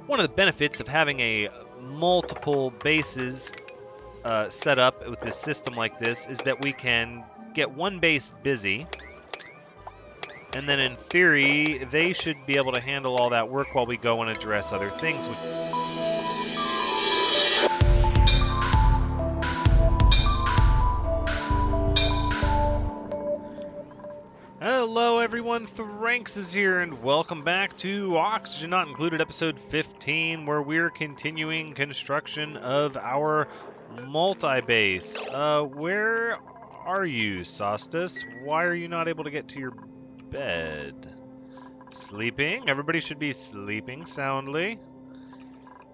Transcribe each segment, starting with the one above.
One of the benefits of having a multiple bases set up with this system like this is that we can get one base busy, and then in theory, they should be able to handle all that work while we go and address other things. Hello everyone, Thranxes here, and welcome back to Oxygen Not Included, episode 15, where we're continuing construction of our multi-base. Where are you, Sostus? Why are you not able to get to your bed? Sleeping? Everybody should be sleeping soundly.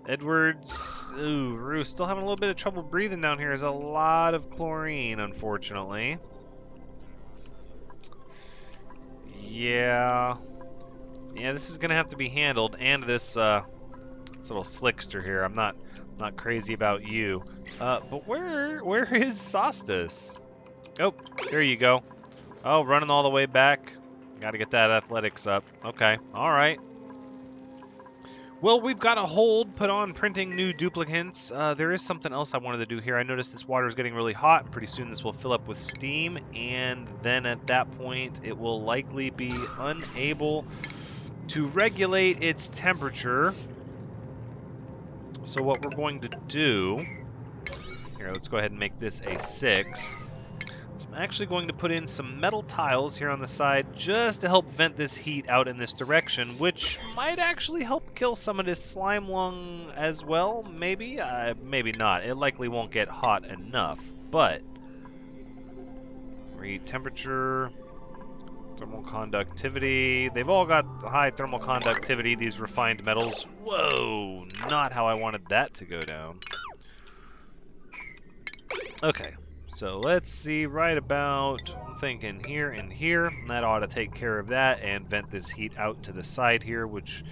Edwards, we're still having a little bit of trouble breathing down here. There's a lot of chlorine, unfortunately. Yeah, this is gonna have to be handled, and this little slickster here. I'm not crazy about you. But where is Sostus? Oh, there you go. Oh, running all the way back. Gotta get that athletics up. Okay, all right. Well, we've got a hold put on printing new duplicants. There is something else I wanted to do here. I noticed this water is getting really hot, and pretty soon this will fill up with steam, and then at that point it will likely be unable to regulate its temperature. So what we're going to do... Here, let's go ahead and make this a 6. So I'm actually going to put in some metal tiles here on the side just to help vent this heat out in this direction, which might actually help kill some of this slime lung as well, maybe? Maybe not. It likely won't get hot enough, but... Read temperature, thermal conductivity. They've all got high thermal conductivity, these refined metals. Whoa! Not how I wanted that to go down. Okay. So let's see, right about, I'm thinking here and here. That ought to take care of that and vent this heat out to the side here, which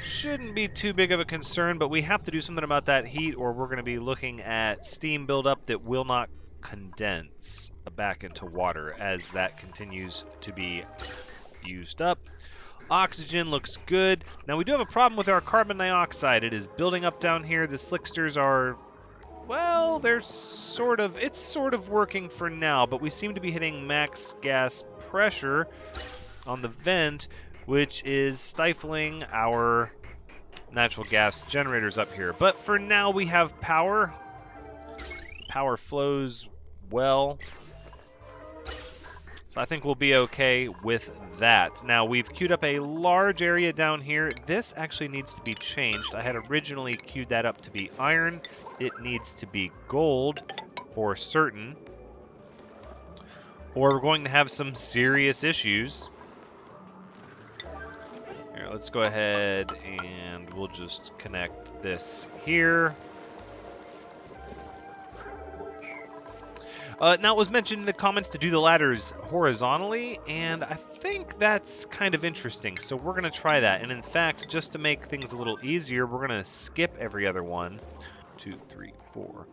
shouldn't be too big of a concern, but we have to do something about that heat or we're going to be looking at steam buildup that will not condense back into water as that continues to be used up. Oxygen looks good. Now we do have a problem with our carbon dioxide. It is building up down here. The slicksters are... Well, it's sort of working for now, but we seem to be hitting max gas pressure on the vent, which is stifling our natural gas generators up here. But for now, we have power. Power flows well. So I think we'll be okay with that. Now, we've queued up a large area down here. This actually needs to be changed. I had originally queued that up to be iron. It needs to be gold for certain, or we're going to have some serious issues. Here, let's go ahead and we'll just connect this here. Now, it was mentioned in the comments to do the ladders horizontally, and I think that's kind of interesting, so we're going to try that. And in fact, just to make things a little easier, we're going to skip every other one. 2, 3, 4.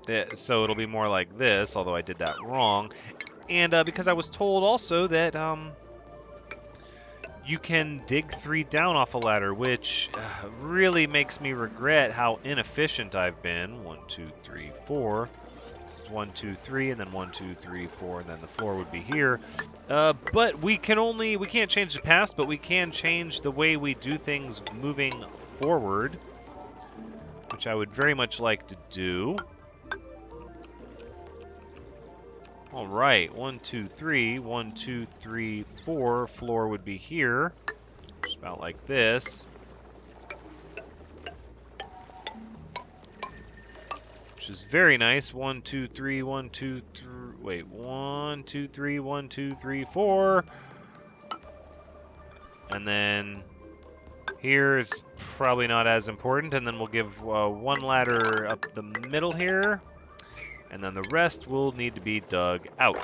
Yeah, so it'll be more like this, although I did that wrong. And because I was told also that you can dig 3 down off a ladder, which really makes me regret how inefficient I've been. 1, 2, 3, 4. 1, 2, 3, and then 1, 2, 3, 4, and then the floor would be here. But we can't change the past, but we can change the way we do things moving forward, which I would very much like to do. All right, 1, 2, 3, 1, 2, 3, 4. Floor would be here, just about like this. Which is very nice. 1, 2, 3, 1, 2, 3. Wait, 1, 2, 3, 1, 2, 3, 4. And then here is probably not as important. And then we'll give one ladder up the middle here. And then the rest will need to be dug out.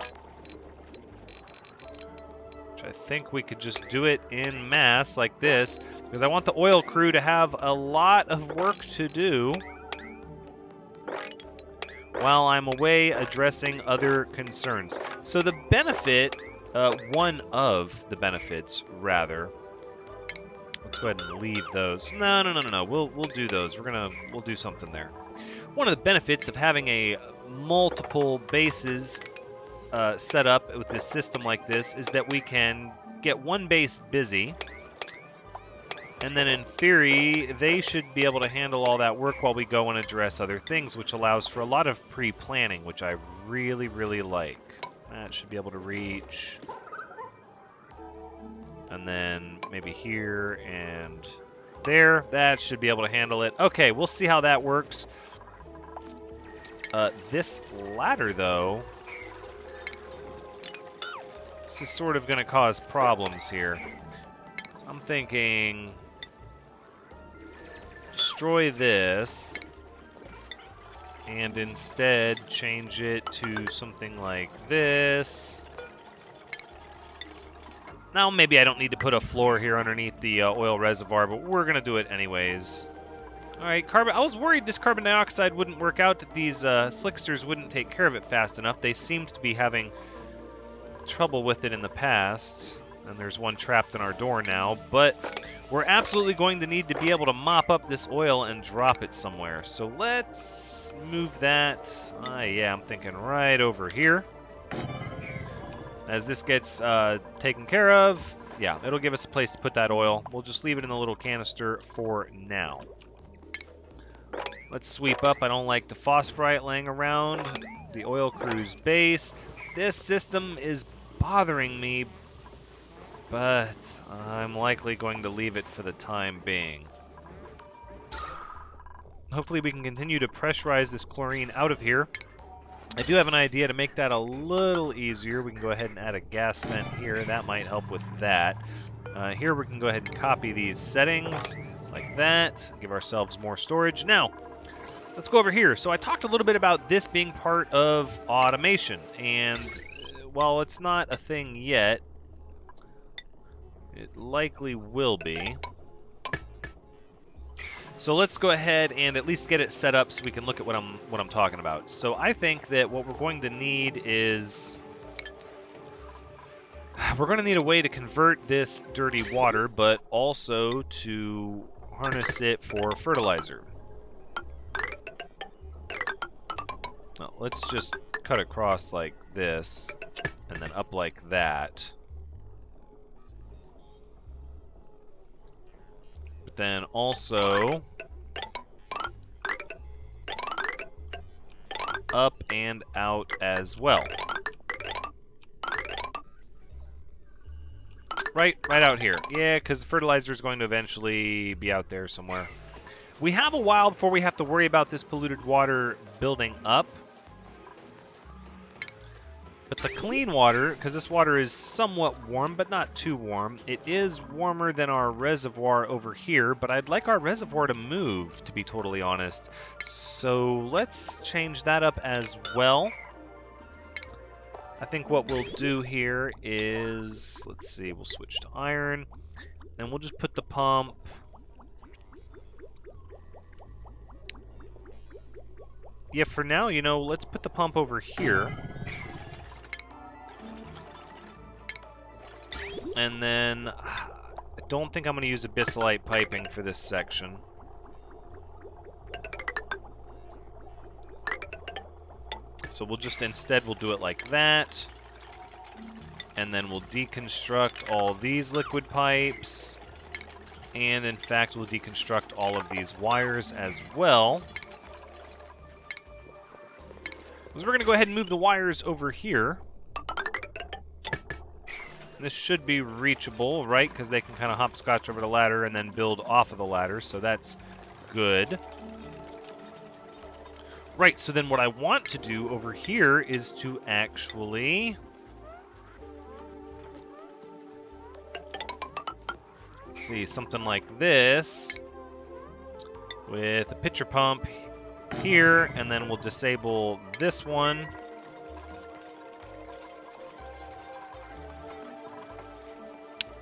Which I think we could just do it in mass like this, because I want the oil crew to have a lot of work to do while I'm away addressing other concerns. So the benefit One of the benefits, rather. Let's go ahead and leave those. No. We'll do those. We'll do something there. One of the benefits of having a multiple bases set up with this system like this is that we can get one base busy, and then in theory they should be able to handle all that work while we go and address other things, which allows for a lot of pre-planning, which I really like. That should be able to reach. And then maybe here and there. That should be able to handle it. Okay, we'll see how that works. This ladder, though, this is sort of going to cause problems here. So I'm thinking destroy this and instead change it to something like this. Now, maybe I don't need to put a floor here underneath the oil reservoir, but we're going to do it anyways. All right, I was worried this carbon dioxide wouldn't work out, that these slicksters wouldn't take care of it fast enough. They seemed to be having trouble with it in the past, and there's one trapped in our door now, but we're absolutely going to need to be able to mop up this oil and drop it somewhere. So let's move that, yeah, I'm thinking right over here. As this gets taken care of, yeah, it'll give us a place to put that oil. We'll just leave it in the little canister for now. Let's sweep up. I don't like the phosphorite laying around the oil crew's base. This system is bothering me, but I'm likely going to leave it for the time being. Hopefully we can continue to pressurize this chlorine out of here. I do have an idea to make that a little easier. We can go ahead and add a gas vent here. That might help with that. Here we can go ahead and copy these settings like that. Give ourselves more storage. Now, let's go over here. So I talked a little bit about this being part of automation. And while it's not a thing yet, it likely will be. So let's go ahead and at least get it set up so we can look at what I'm talking about. So I think that what we're going to need is we're going to need a way to convert this dirty water, but also to harness it for fertilizer. Well, let's just cut across like this and then up like that. But then also up and out as well. Right out here. Yeah, because the fertilizer is going to eventually be out there somewhere. We have a while before we have to worry about this polluted water building up. But the clean water, because this water is somewhat warm, but not too warm, it is warmer than our reservoir over here, but I'd like our reservoir to move, to be totally honest. So let's change that up as well. I think what we'll do here is, let's see, we'll switch to iron, and we'll just put the pump. Yeah, for now, you know, let's put the pump over here. And then, I don't think I'm going to use abyssalite piping for this section. So we'll just, instead, we'll do it like that. And then we'll deconstruct all these liquid pipes. And in fact, we'll deconstruct all of these wires as well. Because we're going to go ahead and move the wires over here. This should be reachable, right? Because they can kind of hopscotch over the ladder and then build off of the ladder, so that's good. Right, so then what I want to do over here is to actually... let's see, something like this. With a pitcher pump here, and then we'll disable this one.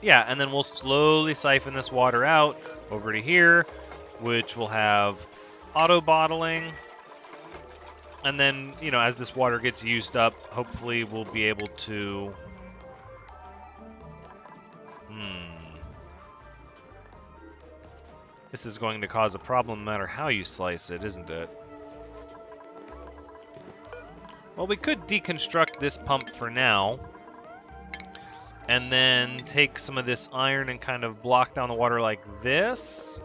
Yeah, and then we'll slowly siphon this water out over to here, which will have auto bottling. And then, you know, as this water gets used up, hopefully we'll be able to This is going to cause a problem no matter how you slice it, isn't it? Well, we could deconstruct this pump for now, and then take some of this iron and kind of block down the water like this.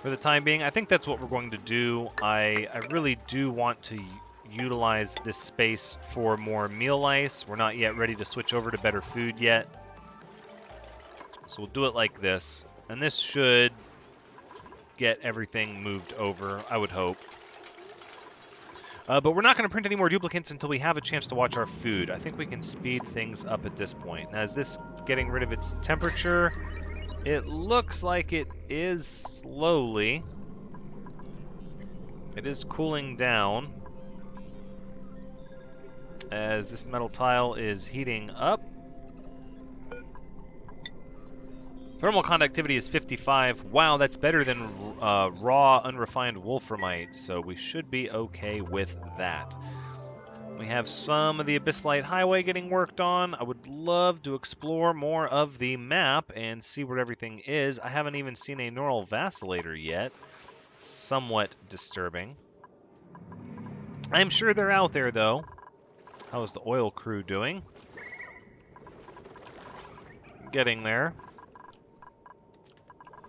For the time being, I think that's what we're going to do. I really do want to utilize this space for more meal ice. We're not yet ready to switch over to better food yet. So we'll do it like this. And this should get everything moved over, I would hope. But we're not going to print any more duplicants until we have a chance to watch our food. I think we can speed things up at this point. Now, is this getting rid of its temperature? It looks like it is slowly. It is cooling down as this metal tile is heating up. Thermal conductivity is 55. Wow, that's better than raw, unrefined wolframite, so we should be okay with that. We have some of the Abyssite Highway getting worked on. I would love to explore more of the map and see where everything is. I haven't even seen a neural vacillator yet. Somewhat disturbing. I'm sure they're out there, though. How is the oil crew doing? Getting there.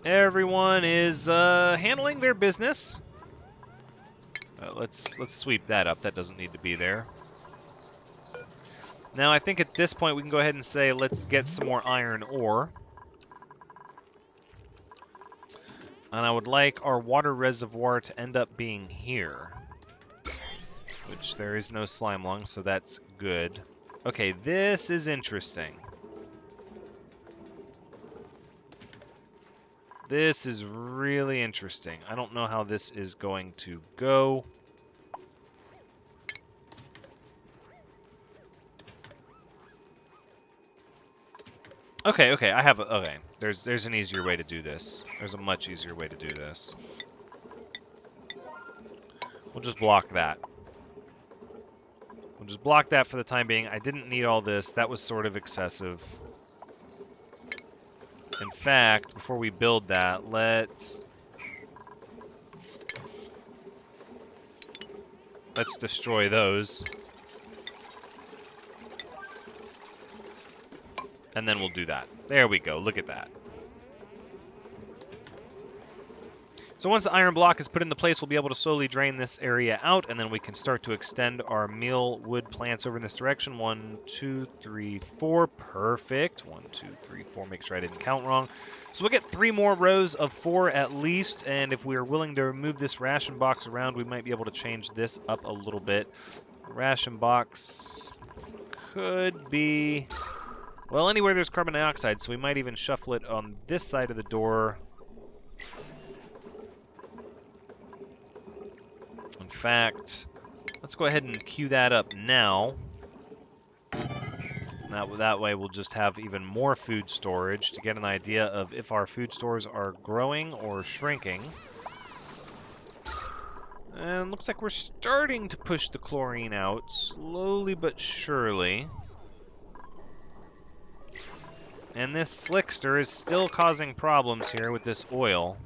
Everyone is handling their business. Let's sweep that up. That doesn't need to be there. Now, I think at this point we can go ahead and say let's get some more iron ore. And I would like our water reservoir to end up being here. Which there is no slime lung, so that's good. Okay, this is interesting. This is really interesting. I don't know how this is going to go. Okay, I have a, okay. There's an easier way to do this. There's a much easier way to do this. We'll just block that. We'll just block that for the time being. I didn't need all this. That was sort of excessive. In fact, before we build that, let's destroy those. And then we'll do that. There we go. Look at that. So once the iron block is put into place, we'll be able to slowly drain this area out, and then we can start to extend our meal wood plants over in this direction. 1, 2, 3, 4. Perfect. 1, 2, 3, 4. Make sure I didn't count wrong. So we'll get 3 more rows of 4 at least, and if we are willing to move this ration box around, we might be able to change this up a little bit. The ration box could be, well, anywhere there's carbon dioxide, so we might even shuffle it on this side of the door. In fact, let's go ahead and queue that up now. That way we'll just have even more food storage to get an idea of if our food stores are growing or shrinking. And looks like we're starting to push the chlorine out, slowly but surely. And this slickster is still causing problems here with this oil.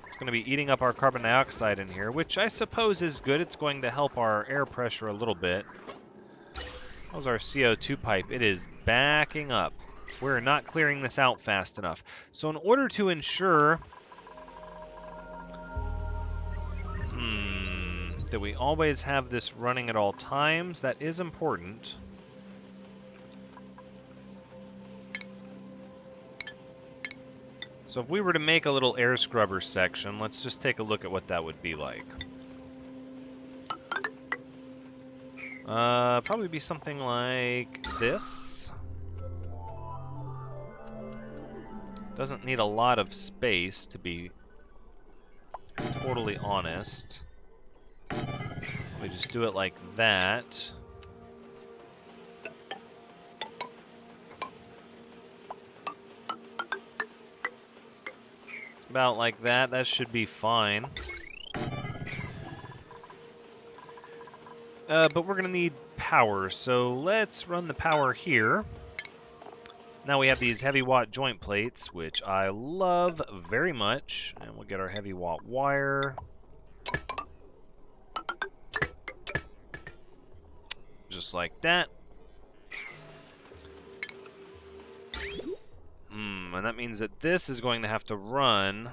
It's going to be eating up our carbon dioxide in here, which I suppose is good. It's going to help our air pressure a little bit. How's our CO2 pipe? It is backing up. We're not clearing this out fast enough. So in order to ensure that we always have this running at all times, that is important. So if we were to make a little air scrubber section, let's just take a look at what that would be like. Probably be something like this. Doesn't need a lot of space, to be totally honest. We just do it like that. About like that. That should be fine. But we're going to need power, so let's run the power here. Now we have these heavy watt joint plates, which I love very much. And we'll get our heavy watt wire. Just like that. And that means that this is going to have to run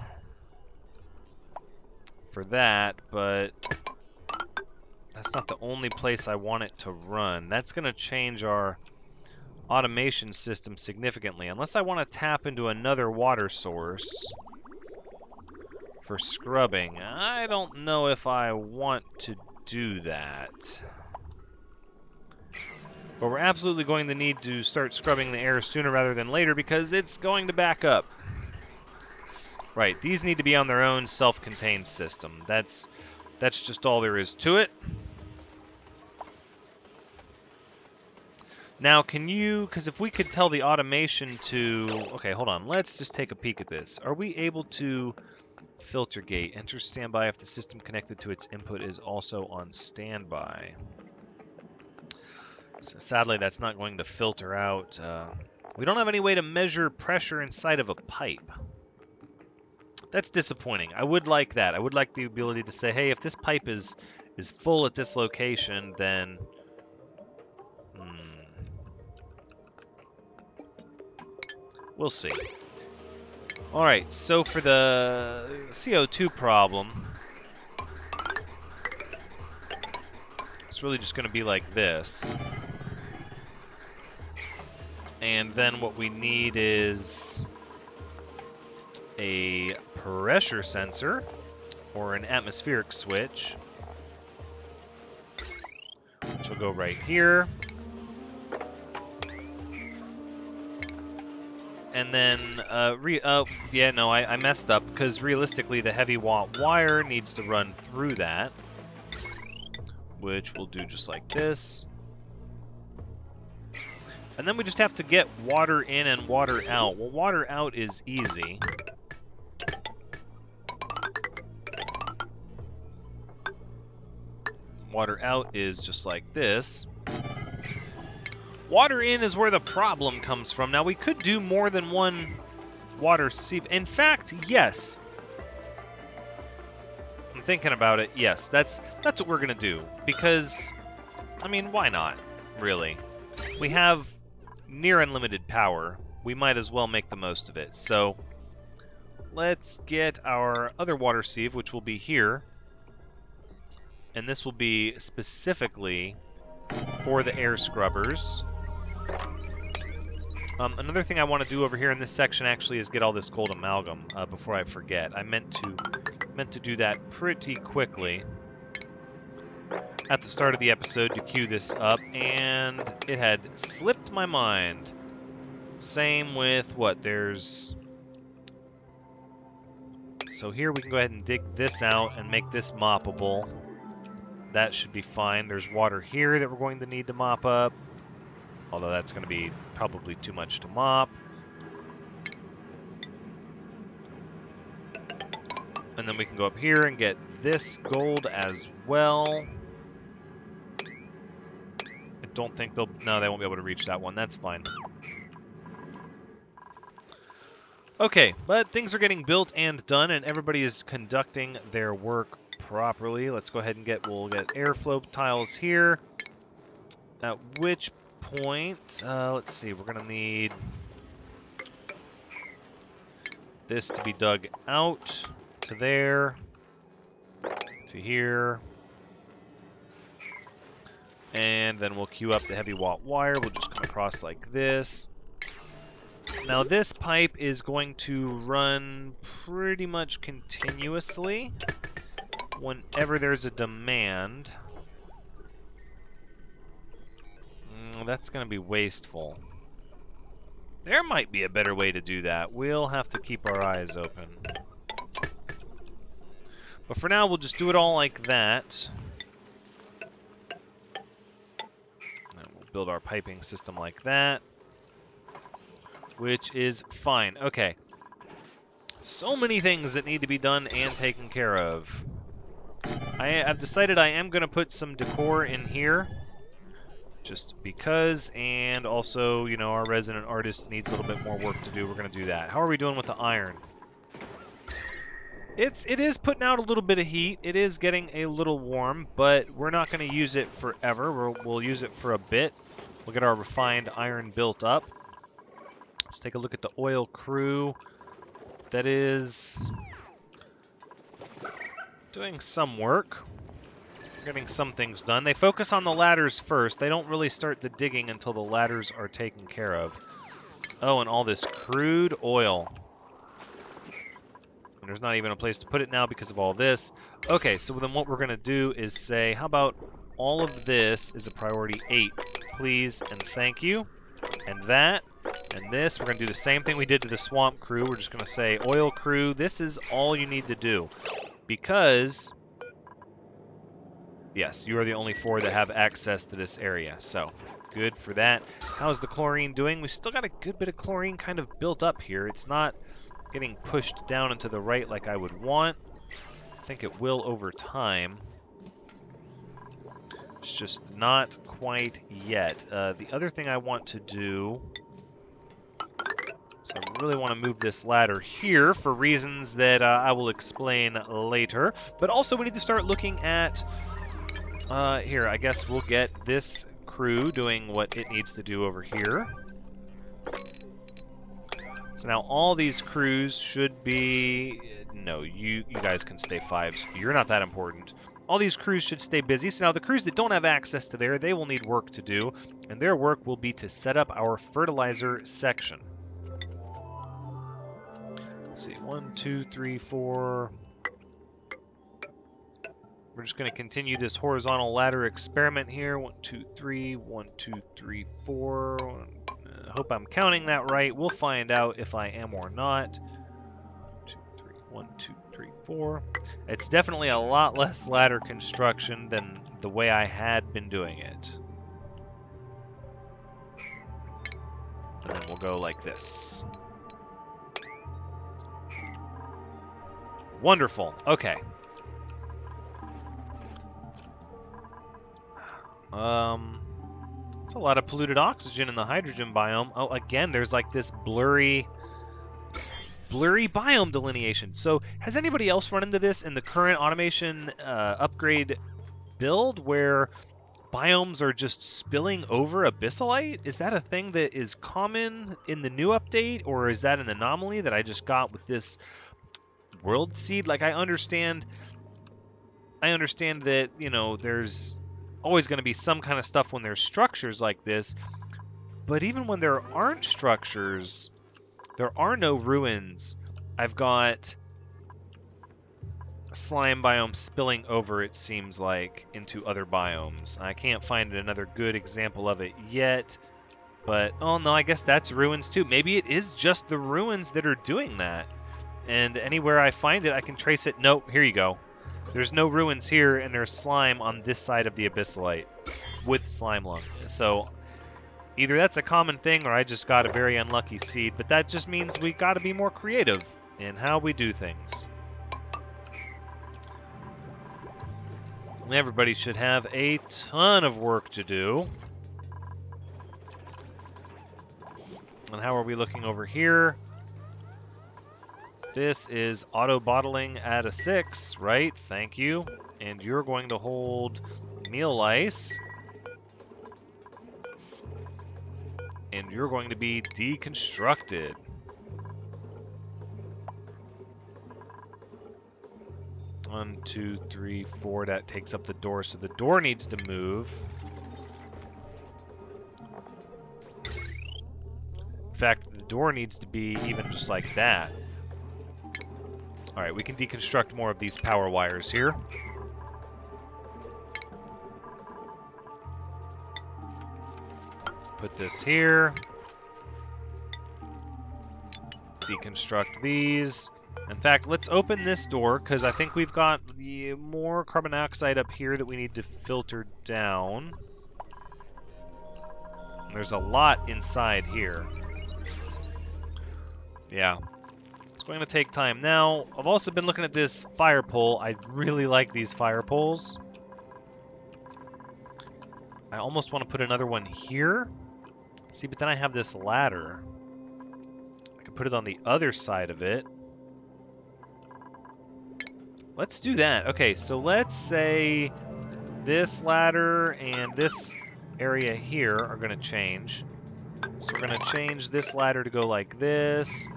for that, but that's not the only place I want it to run. That's going to change our automation system significantly, unless I want to tap into another water source for scrubbing. I don't know if I want to do that. But we're absolutely going to need to start scrubbing the air sooner rather than later because it's going to back up. Right, these need to be on their own self-contained system. That's just all there is to it. Now, can you, because if we could tell the automation to, okay, hold on, let's just take a peek at this. Are we able to filter gate, enter standby if the system connected to its input is also on standby? So sadly, that's not going to filter out. We don't have any way to measure pressure inside of a pipe. That's disappointing. I would like that. I would like the ability to say, hey, if this pipe is full at this location, then... We'll see. Alright, so for the CO2 problem, it's really just going to be like this. And then what we need is a pressure sensor or an atmospheric switch, which will go right here. And then, yeah, no, I messed up because realistically the heavy watt wire needs to run through that, which we'll do just like this. And then we just have to get water in and water out. Well, water out is easy. Water out is just like this. Water in is where the problem comes from. Now, we could do more than one water sieve. In fact, yes. I'm thinking about it. Yes, that's what we're going to do. Because, I mean, why not, really? We have near unlimited power. We might as well make the most of it. So, let's get our other water sieve, which will be here. And this will be specifically for the air scrubbers. Another thing I want to do over here in this section actually is get all this gold amalgam before I forget. I meant to do that pretty quickly at the start of the episode to queue this up, and it had slipped my mind. Same with what? There's... So here we can go ahead and dig this out and make this moppable. That should be fine. There's water here that we're going to need to mop up. Although that's going to be probably too much to mop. And then we can go up here and get this gold as well. I don't think they'll... No, they won't be able to reach that one. That's fine. Okay, but things are getting built and done, and everybody is conducting their work properly. Let's go ahead and we'll get airflow tiles here. At which point, let's see, we're going to need this to be dug out to there, to here, and then we'll queue up the heavy watt wire. We'll just come across like this. Now this pipe is going to run pretty much continuously whenever there's a demand. That's going to be wasteful. There might be a better way to do that. We'll have to keep our eyes open. But for now, we'll just do it all like that. And we'll build our piping system like that, which is fine. Okay. So many things that need to be done and taken care of. I've decided I am going to put some decor in here. just because, and also, you know, our resident artist needs a little bit more work to do. We're going to do that. How are we doing with the iron? It is putting out a little bit of heat. It is getting a little warm, but we're not going to use it forever. We'll use it for a bit. We'll get our refined iron built up. Let's take a look at the oil crew. That is doing some work. Getting some things done. They focus on the ladders first. They don't really start the digging until the ladders are taken care of. Oh, and all this crude oil. And there's not even a place to put it now because of all this. Okay, so then what we're going to do is say, how about all of this is a priority 8, please and thank you. And that, and this, we're going to do the same thing we did to the swamp crew. We're just going to say, oil crew, this is all you need to do. Because, yes, you are the only 4 that have access to this area. So, good for that. How's the chlorine doing? We've still got a good bit of chlorine kind of built up here. It's not getting pushed down and to the right like I would want. I think it will over time. It's just not quite yet. The other thing I want to do... So I really want to move this ladder here for reasons that I will explain later. But also we need to start looking at... here, I guess we'll get this crew doing what it needs to do over here. So now all these crews should be... No, you guys can stay 5s. You're not that important. All these crews should stay busy. So now the crews that don't have access to there, they will need work to do. And their work will be to set up our fertilizer section. Let's see, 1, 2, 3, 4... We're just going to continue this horizontal ladder experiment here. 1, 2, 3, 1, 2, 3, 4. I hope I'm counting that right. We'll find out if I am or not. 2, 3, 1, 2, 3, 4. It's definitely a lot less ladder construction than the way I had been doing it. And then we'll go like this. Wonderful. Okay. It's a lot of polluted oxygen in the hydrogen biome. Oh, again, there's like this blurry biome delineation. So, has anybody else run into this in the current automation upgrade build where biomes are just spilling over abyssalite? Is that a thing that is common in the new update, or is that an anomaly that I just got with this world seed? Like, I understand that, you know, there's always going to be some kind of stuff when there's structures like this, but even when there aren't structures, there are no ruins. I've got slime biome spilling over, it seems like, into other biomes. I can't find another good example of it yet, but, oh no, I guess that's ruins too. Maybe it is just the ruins that are doing that, and anywhere I find it, I can trace it. Nope, here you go. There's no ruins here, and there's slime on this side of the abyssalite with slime lung. So either that's a common thing, or I just got a very unlucky seed, but that just means we got to be more creative in how we do things. Everybody should have a ton of work to do. And how are we looking over here? This is auto-bottling at a 6, right? Thank you. And you're going to hold meal ice. And you're going to be deconstructed. One, 2, 3, 4. That takes up the door, so the door needs to move. In fact, the door needs to be even just like that. Alright, we can deconstruct more of these power wires here. Put this here. Deconstruct these. In fact, let's open this door, because I think we've got more carbon dioxide up here that we need to filter down. There's a lot inside here. Yeah. It's going to take time. Now, I've also been looking at this fire pole. I really like these fire poles. I almost want to put another one here. See, but then I have this ladder. I could put it on the other side of it. Let's do that. Okay, so let's say this ladder and this area here are going to change. So we're going to change this ladder to go like this,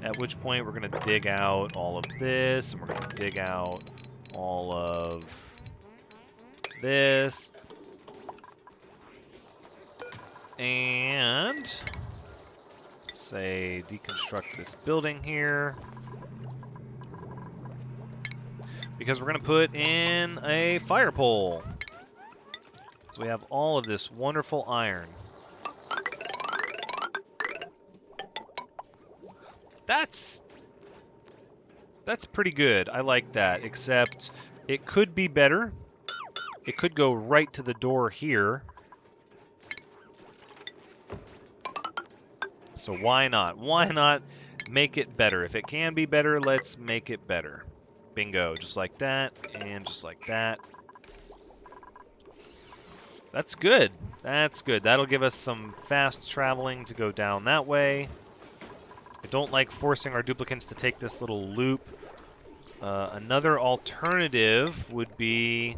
at which point we're going to dig out all of this, and we're going to dig out all of this. And say deconstruct this building here. Because we're going to put in a fire pole. So we have all of this wonderful iron. That's pretty good. I like that, except it could be better. It could go right to the door here. So why not? Why not make it better? If it can be better, let's make it better. Bingo, just like that, and just like that. That's good. That's good. That'll give us some fast traveling to go down that way. I don't like forcing our duplicants to take this little loop. Another alternative would be...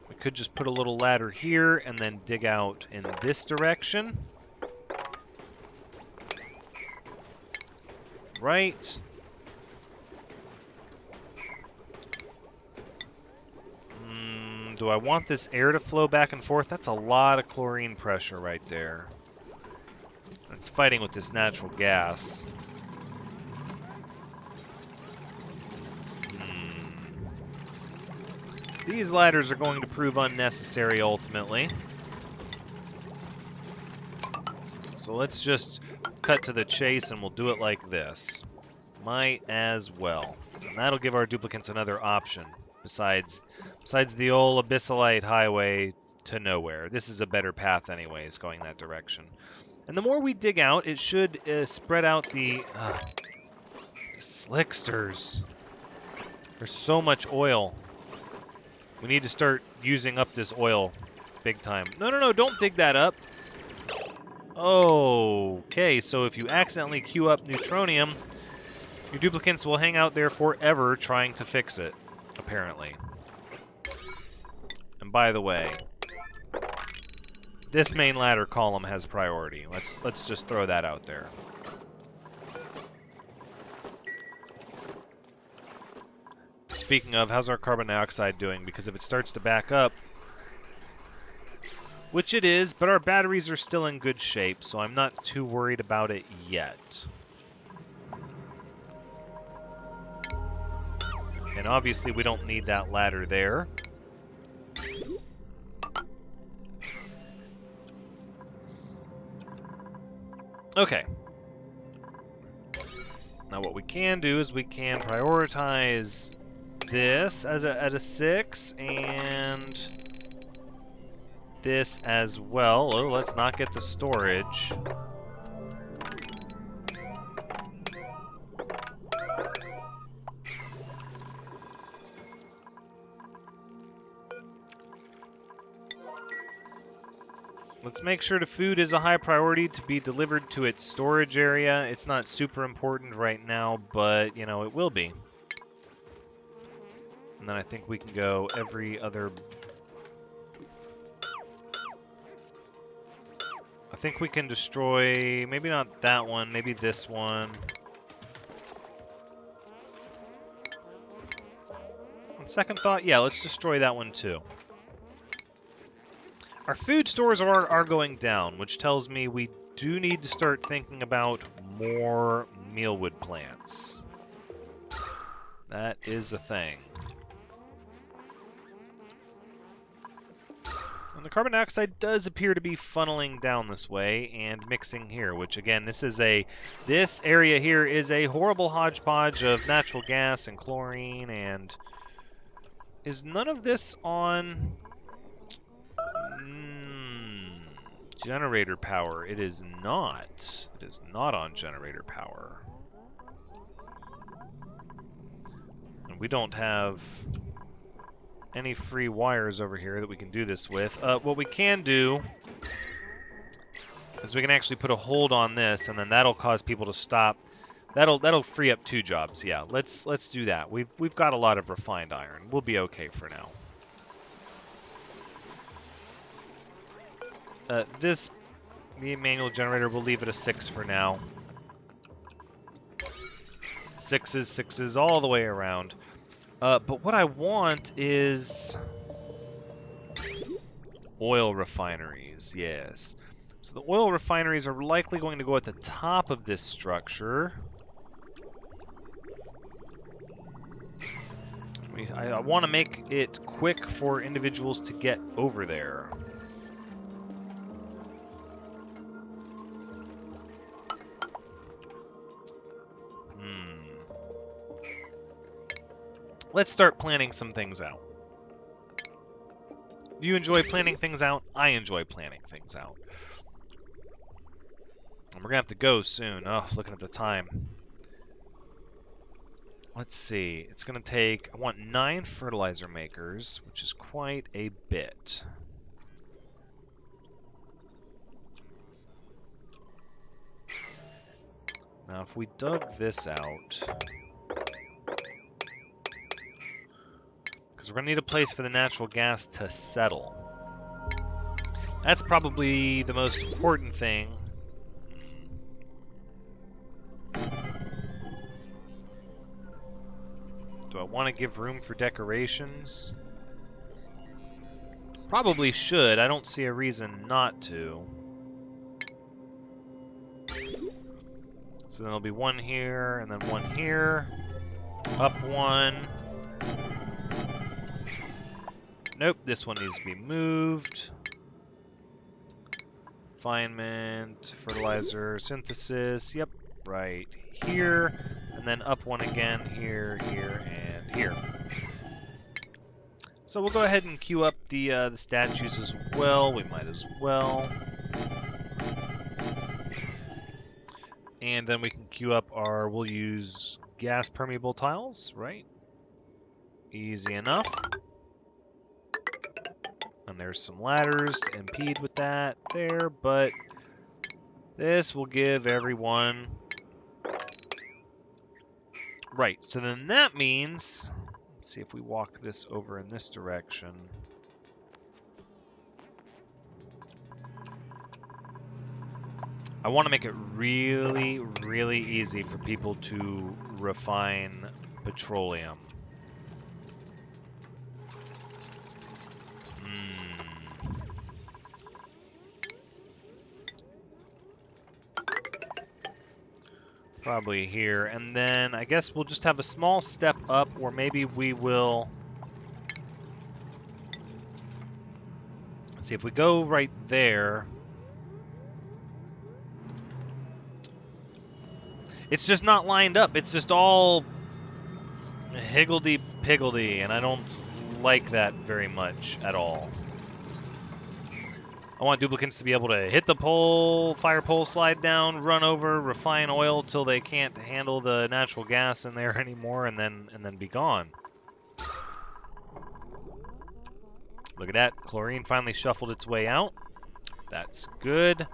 we could just put a little ladder here and then dig out in this direction. Right. Do I want this air to flow back and forth? That's a lot of chlorine pressure right there. It's fighting with this natural gas. These ladders are going to prove unnecessary ultimately. So let's just cut to the chase and we'll do it like this. Might as well. And that'll give our duplicants another option besides the old Abyssalite highway to nowhere. This is a better path anyways, going that direction. And the more we dig out, it should spread out the slicksters. There's so much oil. We need to start using up this oil big time. No, don't dig that up. Okay, so if you accidentally queue up neutronium, your duplicants will hang out there forever trying to fix it, apparently. And by the way, this main ladder column has priority. Let's just throw that out there. Speaking of, how's our carbon dioxide doing? Because if it starts to back up, which it is, but our batteries are still in good shape, so I'm not too worried about it yet. And obviously we don't need that ladder there. Okay. Now what we can do is we can prioritize this as at a 6 and this as well. Oh, let's not get the storage. Let's make sure the food is a high priority to be delivered to its storage area. It's not super important right now, but, you know, it will be. And then I think we can go every other... I think we can destroy, maybe not that one, maybe this one. On second thought, yeah, let's destroy that one too. Our food stores are going down, which tells me we do need to start thinking about more mealwood plants. That is a thing. And the carbon dioxide does appear to be funneling down this way and mixing here, which again, this area here is a horrible hodgepodge of natural gas and chlorine, and is none of this on generator power? It is not. It is not on generator power. And we don't have... any free wires over here that we can do this with. What we can do is we can actually put a hold on this, and then that'll cause people to stop. That'll free up 2 jobs. Yeah, let's do that. We've got a lot of refined iron. We'll be okay for now. This manual generator, we'll leave it a 6 for now. 6s all the way around. But what I want is oil refineries, yes. So the oil refineries are likely going to go at the top of this structure. I want to make it quick for individuals to get over there. Let's start planning some things out. You enjoy planning things out? I enjoy planning things out. And we're going to have to go soon. Oh, looking at the time. Let's see. It's going to take... I want 9 fertilizer makers, which is quite a bit. Now, if we dug this out... because we're going to need a place for the natural gas to settle. That's probably the most important thing. Do I want to give room for decorations? Probably should. I don't see a reason not to. So then there'll be 1 here, and then 1 here. Up 1. Nope, this one needs to be moved. Refinement, fertilizer, synthesis. Yep, right here. And then up 1 again, here, here, and here. So we'll go ahead and queue up the statues as well. We might as well. And then we can queue up our, we'll use gas permeable tiles, right? Easy enough. And there's some ladders to impede with that there, but this will give everyone... Right, so then that means... Let's see if we walk this over in this direction. I want to make it really, really easy for people to refine petroleum. Probably here, and then I guess we'll just have a small step up, or maybe we will... Let's see, if we go right there... It's just not lined up, it's just all higgledy-piggledy, and I don't like that very much at all. I want duplicants to be able to hit the pole, fire pole, slide down, run over, refine oil till they can't handle the natural gas in there anymore, and then be gone. Look at that. Chlorine finally shuffled its way out. That's good. The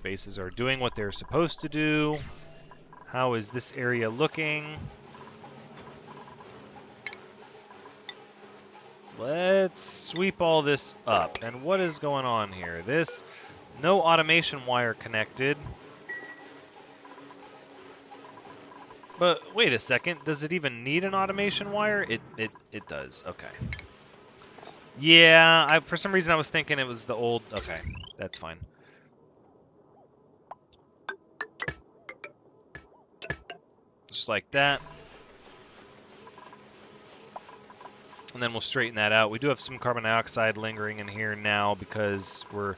bases are doing what they're supposed to do. How is this area looking? Let's sweep all this up. And what is going on here? This, no automation wire connected. But wait a second, does it even need an automation wire? It does, okay. Yeah, for some reason I was thinking it was the old, okay, that's fine. Just like that. And then we'll straighten that out. We do have some carbon dioxide lingering in here now because we're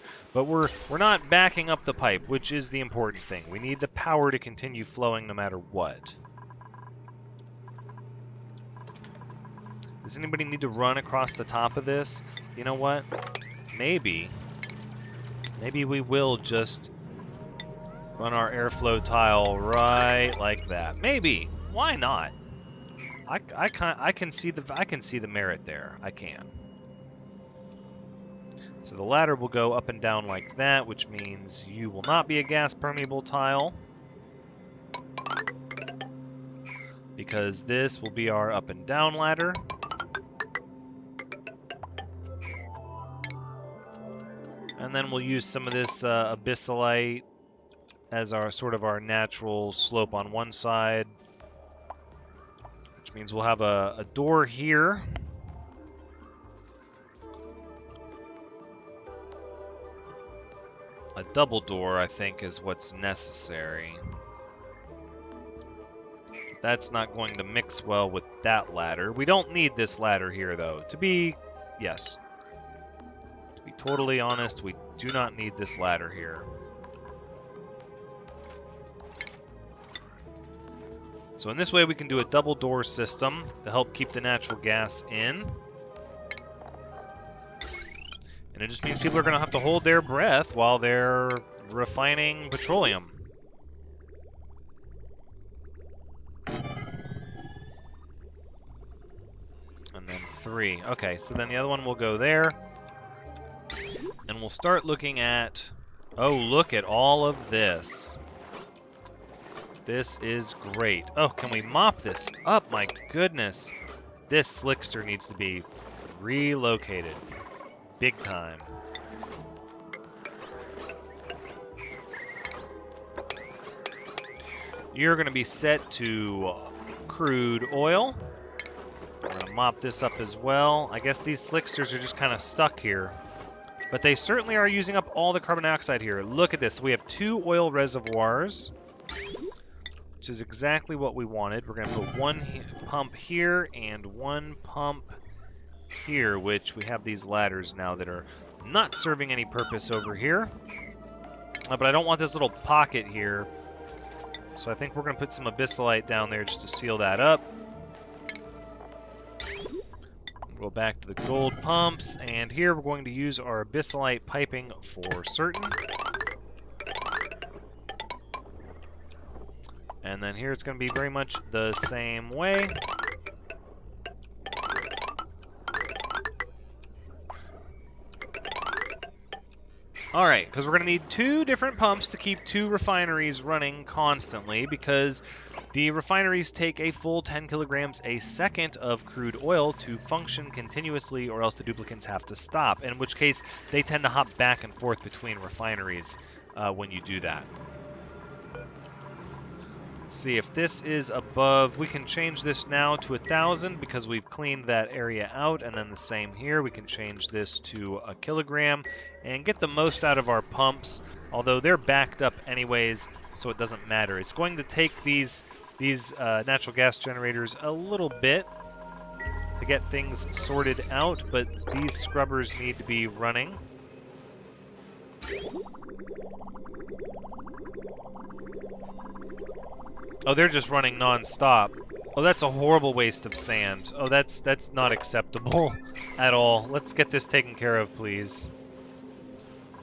not backing up the pipe, which is the important thing. We need the power to continue flowing no matter what. Does anybody need to run across the top of this? You know what? Maybe we will just run our airflow tile right like that. Maybe. Why not? I can see the merit there. I can. So the ladder will go up and down like that, which means you will not be a gas permeable tile, because this will be our up and down ladder. And then we'll use some of this abyssalite as our sort of our natural slope on one side, which means we'll have a door here. A double door, I think, is what's necessary. That's not going to mix well with that ladder. We don't need this ladder here, though. Yes. To be totally honest, we do not need this ladder here. So in this way, we can do a double door system to help keep the natural gas in. And it just means people are going to have to hold their breath while they're refining petroleum. And then 3. Okay, so then the other one will go there. And we'll start looking at... Oh, look at all of this. This is great. Oh, can we mop this up? My goodness. This slickster needs to be relocated. Big time. You're going to be set to crude oil. We're going to mop this up as well. I guess these slicksters are just kind of stuck here. But they certainly are using up all the carbon dioxide here. Look at this. We have 2 oil reservoirs, which is exactly what we wanted. We're going to put 1 pump here and 1 pump here, which we have these ladders now that are not serving any purpose over here. But I don't want this little pocket here, so I think we're going to put some abyssalite down there just to seal that up. Go back to the gold pumps, and here we're going to use our abyssalite piping for certain. And then here it's going to be very much the same way. Alright, because we're going to need 2 different pumps to keep 2 refineries running constantly, because the refineries take a full 10 kilograms a second of crude oil to function continuously, or else the duplicants have to stop, in which case they tend to hop back and forth between refineries when you do that. Let's see if this is above. We can change this now to 1,000 because we've cleaned that area out, and then the same here. We can change this to a kilogram and get the most out of our pumps, although they're backed up anyways, so it doesn't matter. It's going to take these natural gas generators a little bit to get things sorted out, but these scrubbers need to be running. Oh, they're just running non-stop. Oh, that's a horrible waste of sand. Oh, that's not acceptable at all. Let's get this taken care of, please.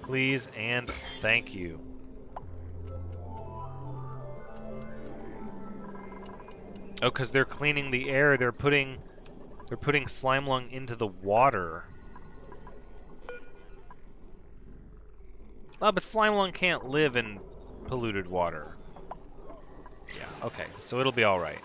Please and thank you. Oh, because they're cleaning the air. They're putting slime lung into the water. Oh, but slime lung can't live in polluted water. Yeah, okay, so it'll be all right.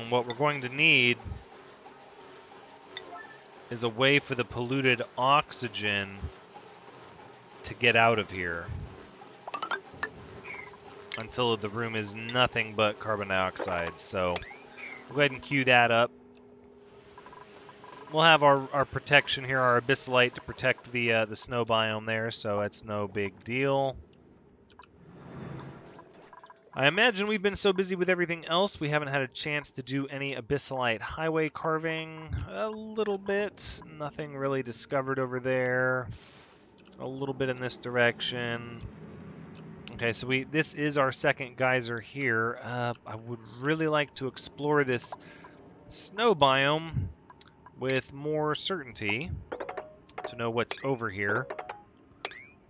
What we're going to need is a way for the polluted oxygen to get out of here until the room is nothing but carbon dioxide. So we'll go ahead and queue that up. We'll have our protection here, our abyssalite to protect the snow biome there, so that's no big deal. I imagine we've been so busy with everything else, we haven't had a chance to do any abyssalite highway carving. A little bit, nothing really discovered over there. A little bit in this direction. Okay, so this is our second geyser here. I would really like to explore this snow biome with more certainty to know what's over here.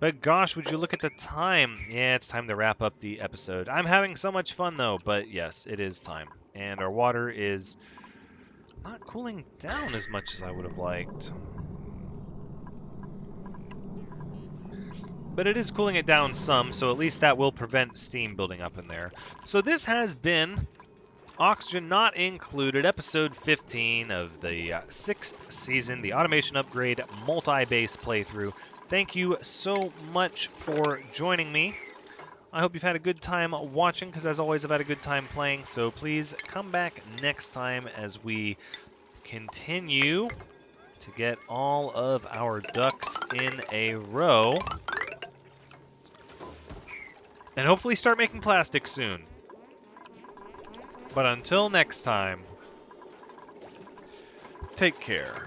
But gosh, would you look at the time? Yeah, it's time to wrap up the episode. I'm having so much fun though, but yes, it is time. And our water is not cooling down as much as I would have liked. But it is cooling it down some, so at least that will prevent steam building up in there. So this has been Oxygen Not Included, episode 15 of the 6th season, the Automation Upgrade multi-base playthrough. Thank you so much for joining me. I hope you've had a good time watching, because as always, I've had a good time playing, so please come back next time as we continue to get all of our ducks in a row. And hopefully start making plastic soon. But until next time, take care.